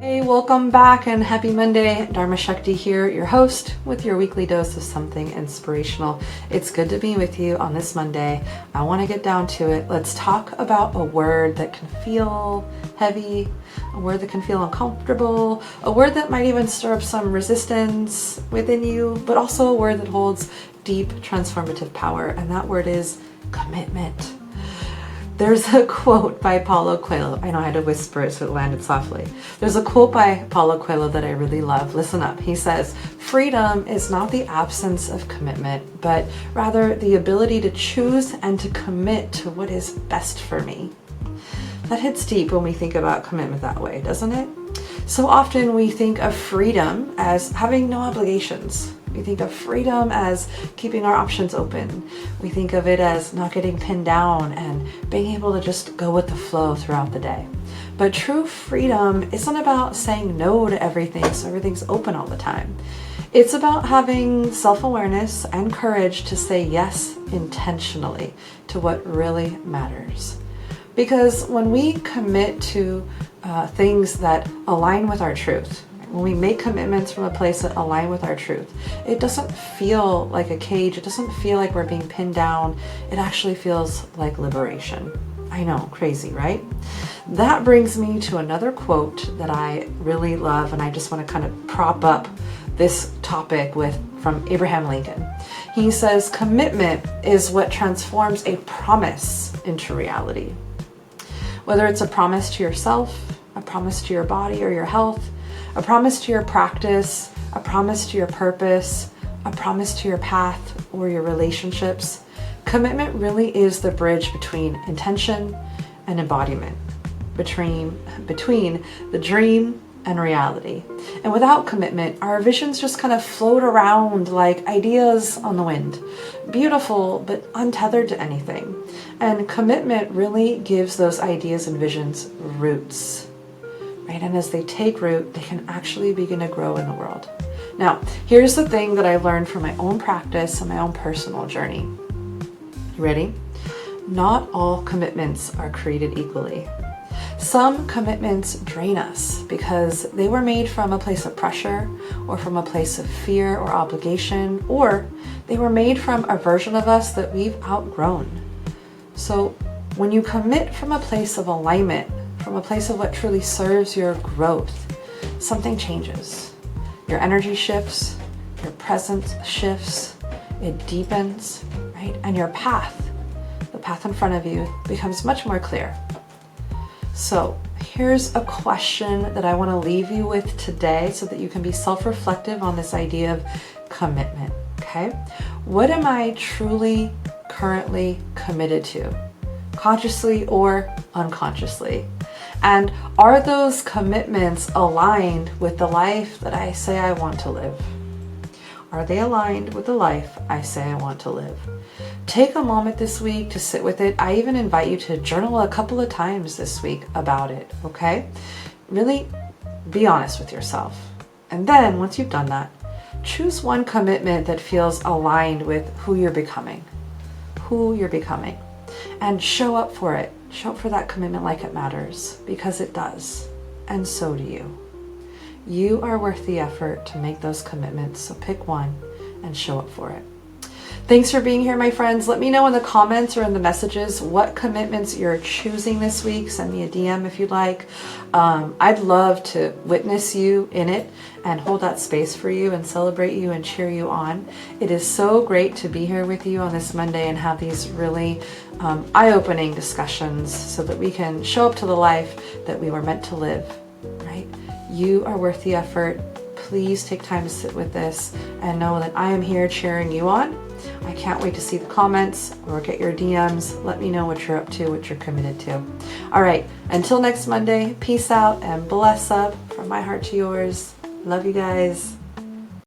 Hey, welcome back and happy Monday. Dharma Shakti here, your host with your weekly dose of something inspirational. It's good to be with you on this Monday. I want to get down to it. Let's talk about a word that can feel heavy, a word that can feel uncomfortable, a word that might even stir up some resistance within you, but also a word that holds deep transformative power, and that word is commitment. There's a quote by Paulo Coelho. I know I had to whisper it so it landed softly. There's a quote by Paulo Coelho that I really love. Listen up. He says, "Freedom is not the absence of commitment, but rather the ability to choose and to commit to what is best for me." That hits deep when we think about commitment that way, doesn't it? So often we think of freedom as having no obligations. We think of freedom as keeping our options open. We think of it as not getting pinned down and being able to just go with the flow throughout the day. But true freedom isn't about saying no to everything so everything's open all the time. It's about having self-awareness and courage to say yes intentionally to what really matters. Because when we commit to things that align with our truth, when we make commitments from a place that align with our truth, it doesn't feel like a cage. It doesn't feel like we're being pinned down. It actually feels like liberation. I know, crazy, right? That brings me to another quote that I really love, and I just want to kind of prop up this topic with from Abraham Lincoln. He says, "Commitment is what transforms a promise into reality." Whether it's a promise to yourself, a promise to your body or your health, a promise to your practice, a promise to your purpose, a promise to your path or your relationships, commitment really is the bridge between intention and embodiment, between the dream and reality. And without commitment, our visions just kind of float around like ideas on the wind, beautiful but untethered to anything. And commitment really gives those ideas and visions roots. Right? And as they take root, they can actually begin to grow in the world. Now, here's the thing that I learned from my own practice and my own personal journey. You ready? Not all commitments are created equally. Some commitments drain us because they were made from a place of pressure or from a place of fear or obligation, or they were made from a version of us that we've outgrown. So when you commit from a place of alignment, from a place of what truly serves your growth, something changes. Your energy shifts, your presence shifts, it deepens, right? And your path, the path in front of you, becomes much more clear. So here's a question that I want to leave you with today so that you can be self-reflective on this idea of commitment, okay? What am I truly currently committed to, consciously or unconsciously? And are those commitments aligned with the life that I say I want to live? Are they aligned with the life I say I want to live? Take a moment this week to sit with it. I even invite you to journal a couple of times this week about it, okay? Really be honest with yourself. And then once you've done that, choose one commitment that feels aligned with who you're becoming, and show up for it. Show up for that commitment like it matters, because it does. And so do you. You are worth the effort to make those commitments, so pick one and show up for it. Thanks for being here, my friends. Let me know in the comments or in the messages what commitments you're choosing this week. Send me a DM if you'd like. I'd love to witness you in it and hold that space for you and celebrate you and cheer you on. It is so great to be here with you on this Monday and have these really eye-opening discussions so that we can show up to the life that we were meant to live, right? You are worth the effort. Please take time to sit with this and know that I am here cheering you on. I can't wait to see the comments or get your DMs. Let me know what you're up to, what you're committed to. All right, until next Monday, peace out and bless up from my heart to yours. Love you guys.